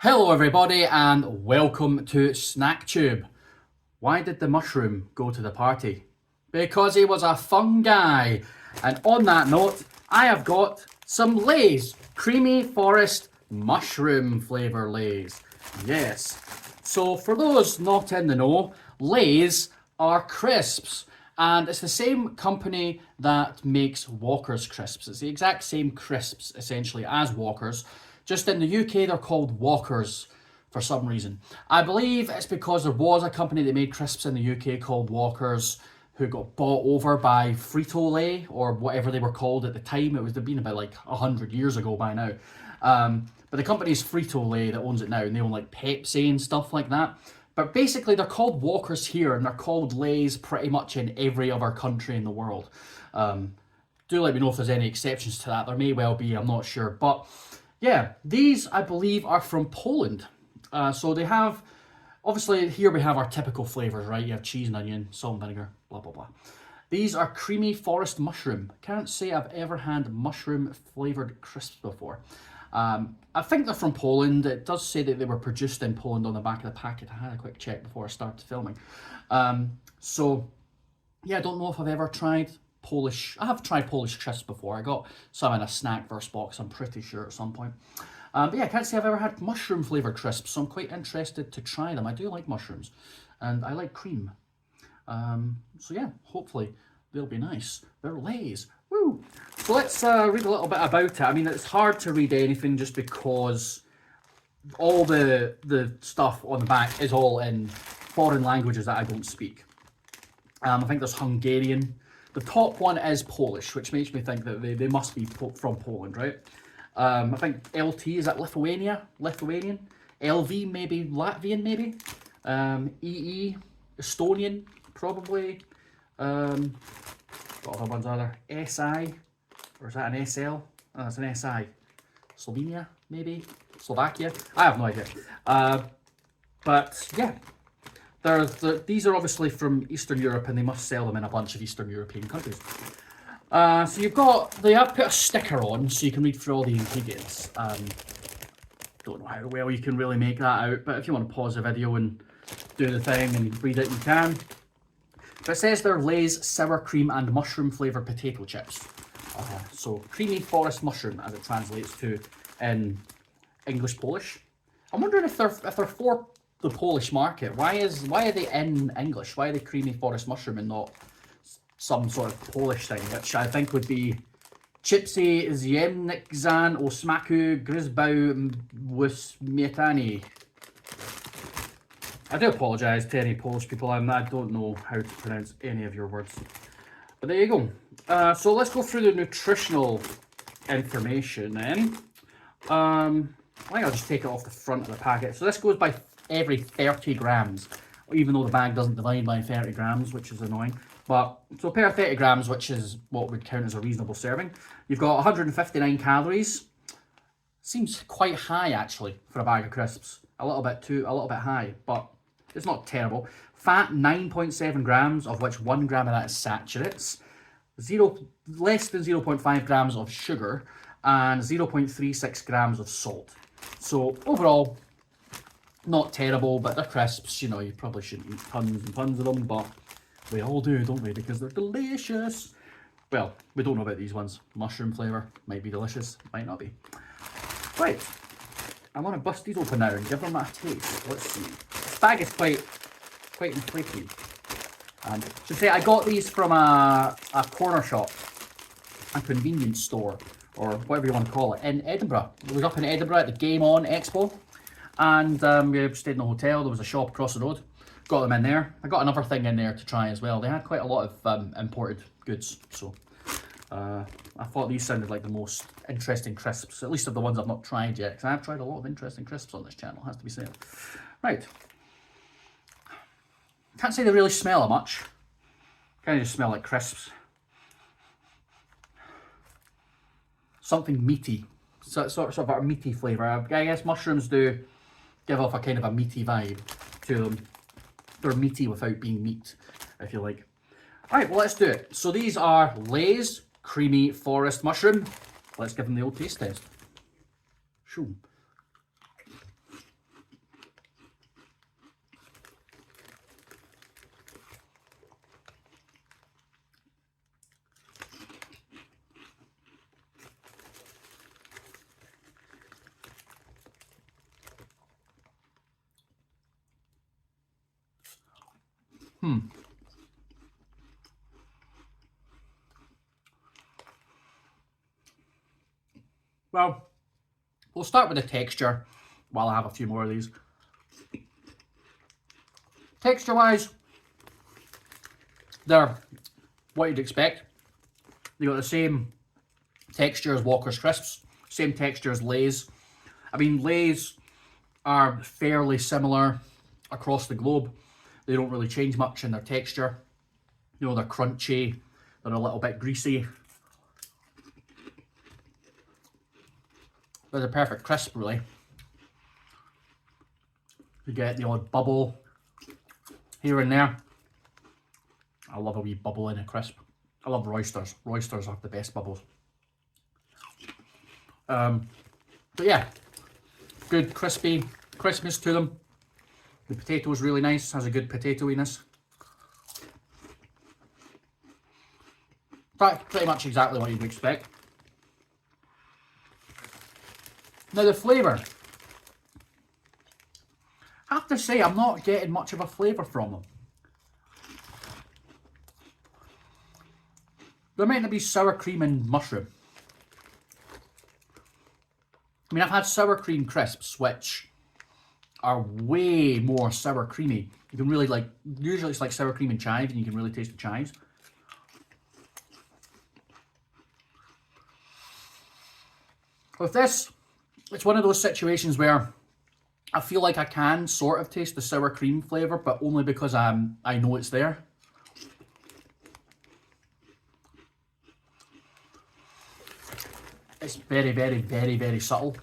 Hello everybody and welcome to SnackTube. Why did the mushroom go to the party? Because he was a fun guy. And on that note, I have got some Lay's Creamy Forest Mushroom Flavour Lay's. Yes. So for those not in the know, Lay's are crisps. And it's the same company that makes Walker's crisps. It's the exact same crisps essentially as Walker's. Just in the UK, they're called Walkers for some reason. I believe it's because there was a company that made crisps in the UK called Walkers who got bought over by Frito-Lay or whatever they were called at the time. It was been about like 100 years ago by now. But the company's Frito-Lay that owns it now, and they own like Pepsi and stuff like that. But basically, they're called Walkers here, and they're called Lay's pretty much in every other country in the world. Do let me know if there's any exceptions to that. There may well be, I'm not sure. But yeah, these I believe are from Poland. So they have, obviously here we have our typical flavours, right? You have cheese and onion, salt and vinegar, blah, blah, blah. These are creamy forest mushroom. Can't say I've ever had mushroom flavoured crisps before. I think they're from Poland. It does say that they were produced in Poland on the back of the packet. I had a quick check before I started filming. So yeah, I don't know if I've ever tried Polish. I have tried Polish crisps before. I got some in a Snackverse box, I'm pretty sure, at some point. But yeah, I can't say I've ever had mushroom flavoured crisps, so I'm quite interested to try them. I do like mushrooms, and I like cream. So yeah, hopefully they'll be nice. They're Lay's. Woo! So let's read a little bit about it. I mean, it's hard to read anything just because all the stuff on the back is all in foreign languages that I don't speak. I think there's Hungarian. The top one is Polish, which makes me think that they must be from Poland, right? I think LT, is that Lithuania? Lithuanian? LV, maybe Latvian, maybe? EE, Estonian, probably. What other ones are there? SI, or is that an SL? Oh, that's an SI. Slovenia, maybe? Slovakia? I have no idea. But yeah. These are obviously from Eastern Europe, and they must sell them in a bunch of Eastern European countries. So they have put a sticker on so you can read through all the ingredients. Don't know how well you can really make that out, but if you want to pause the video and do the thing and read it, you can. But it says they're Lay's sour cream and mushroom flavoured potato chips. So creamy forest mushroom, as it translates to in English Polish. I'm wondering if they're for the Polish market. Why are they in English? Why are they creamy forest mushroom and not some sort of Polish thing, which I think would be Chipsy Ziemniczan o smaku gryzbał w śmietanie. I do apologise to any Polish people. I don't know how to pronounce any of your words. But there you go. So let's go through the nutritional information then. I think I'll just take it off the front of the packet. So this goes by every 30 grams, even though the bag doesn't divide by 30 grams, which is annoying. But so per 30 grams, which is what would count as a reasonable serving, you've got 159 calories. Seems quite high actually for a bag of crisps. A little bit high, but it's not terrible. Fat 9.7 grams, of which 1 gram of that is saturates. Less than 0.5 grams of sugar, and 0.36 grams of salt. So overall, not terrible, but they're crisps. You know, you probably shouldn't eat tons and tons of them, but we all do, don't we? Because they're delicious. Well, we don't know about these ones. Mushroom flavour might be delicious, might not be. Right, I want to bust these open now and give them a taste. Let's see. This bag is quite inflated. And I should say I got these from a corner shop, a convenience store, or whatever you want to call it, in Edinburgh. It was up in Edinburgh at the Game On Expo. And we stayed in a hotel. There was a shop across the road. Got them in there. I got another thing in there to try as well. They had quite a lot of imported goods, so I thought these sounded like the most interesting crisps, at least of the ones I've not tried yet, because I have tried a lot of interesting crisps on this channel, has to be said. Right. Can't say they really smell much. Kind of just smell like crisps. Something meaty. So, sort of a meaty flavour. I guess mushrooms do give off a kind of a meaty vibe to them. They're meaty without being meat, if you like. Alright, well let's do it. So these are Lay's Creamy Forest Mushroom. Let's give them the old taste test. Shoo. Well, we'll start with the texture while I have a few more of these. Texture-wise, they're what you'd expect. They got the same texture as Walker's Crisps, same texture as Lay's. I mean, Lay's are fairly similar across the globe. They don't really change much in their texture. You know, they're crunchy, they're a little bit greasy. They're the perfect crisp, really. You get the odd bubble here and there. I love a wee bubble in a crisp. I love Roysters. Roysters have the best bubbles. But yeah, good crispy crispness to them. The potato is really nice, has a good potatoiness. Pretty much exactly what you'd expect. Now the flavour. I have to say, I'm not getting much of a flavour from them. They're meant to be sour cream and mushroom. I mean, I've had sour cream crisps, which are way more sour creamy. You can really like, usually it's like sour cream and chives, and you can really taste the chives. With this, it's one of those situations where I feel like I can sort of taste the sour cream flavour, but only because I know it's there. It's very, very, very, very subtle.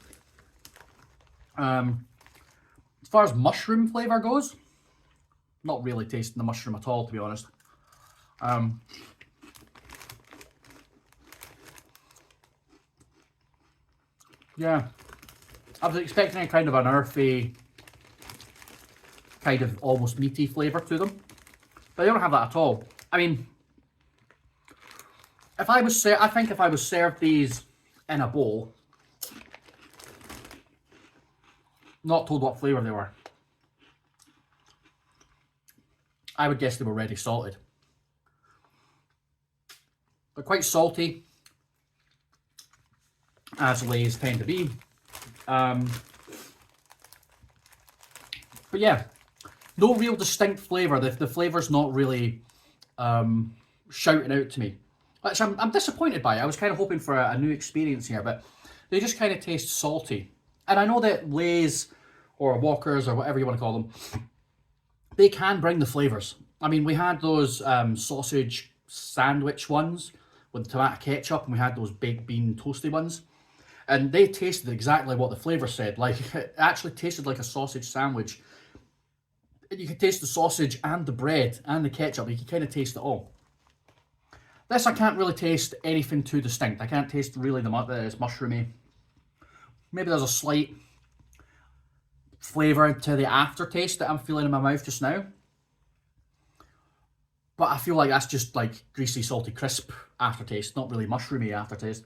As far as mushroom flavour goes, not really tasting the mushroom at all, to be honest. Yeah, I was expecting a kind of an earthy, kind of almost meaty flavour to them, but they don't have that at all. I mean, I think if I was served these in a bowl, not told what flavour they were, I would guess they were ready salted. They're quite salty, as Lay's tend to be. But yeah, no real distinct flavour. The flavour's not really shouting out to me, which I'm disappointed by. I was kind of hoping for a new experience here, but they just kind of taste salty. And I know that Lay's or Walkers or whatever you want to call them, they can bring the flavours. I mean, we had those sausage sandwich ones with tomato ketchup, and we had those baked bean toasty ones. And they tasted exactly what the flavour said. Like, it actually tasted like a sausage sandwich. You could taste the sausage and the bread and the ketchup. You could kind of taste it all. This, I can't really taste anything too distinct. I can't taste really that it's mushroomy. Maybe there's a slight flavour to the aftertaste that I'm feeling in my mouth just now. But I feel like that's just like greasy, salty, crisp aftertaste, not really mushroomy aftertaste.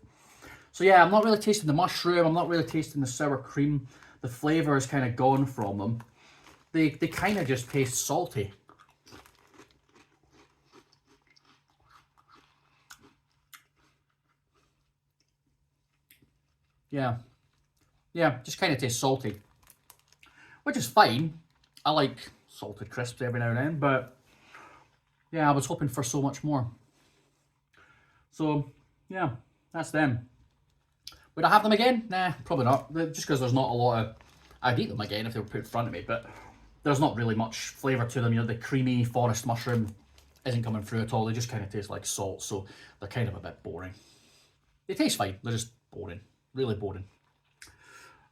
So yeah, I'm not really tasting the mushroom, I'm not really tasting the sour cream. The flavour is kind of gone from them. They kind of just taste salty. Yeah, just kind of tastes salty. Which is fine. I like salted crisps every now and then, but yeah, I was hoping for so much more. So yeah, that's them. Would I have them again? Nah, probably not. Just because there's not a lot of... I'd eat them again if they were put in front of me, but there's not really much flavour to them. You know, the creamy forest mushroom isn't coming through at all. They just kind of taste like salt, so they're kind of a bit boring. They taste fine, they're just boring. Really boring.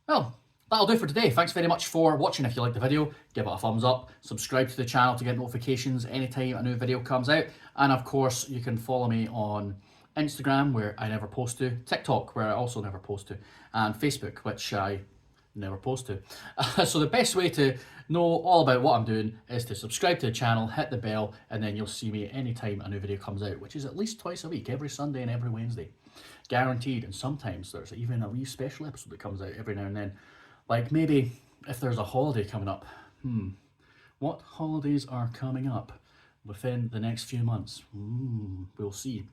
Well, that'll do for today. Thanks very much for watching. If you liked the video, give it a thumbs up. Subscribe to the channel to get notifications anytime a new video comes out. And of course, you can follow me on Instagram, where I never post to, TikTok, where I also never post to, and Facebook, which I never post to. So the best way to know all about what I'm doing is to subscribe to the channel, hit the bell, and then you'll see me anytime a new video comes out, which is at least twice a week, every Sunday and every Wednesday. Guaranteed. And sometimes there's even a wee special episode that comes out every now and then. Like maybe if there's a holiday coming up. What holidays are coming up? within the next few months. We'll see.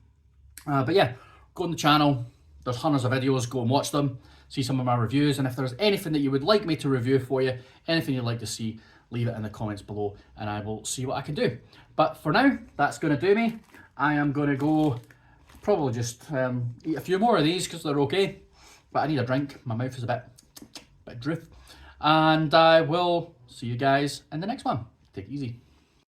But yeah, go on the channel. There's hundreds of videos. Go and watch them. See some of my reviews. And if there's anything that you would like me to review for you, anything you'd like to see, leave it in the comments below and I will see what I can do. But for now, that's going to do me. I am going to go probably just eat a few more of these because they're okay. But I need a drink. My mouth is a bit droop. And I will see you guys in the next one. Take it easy.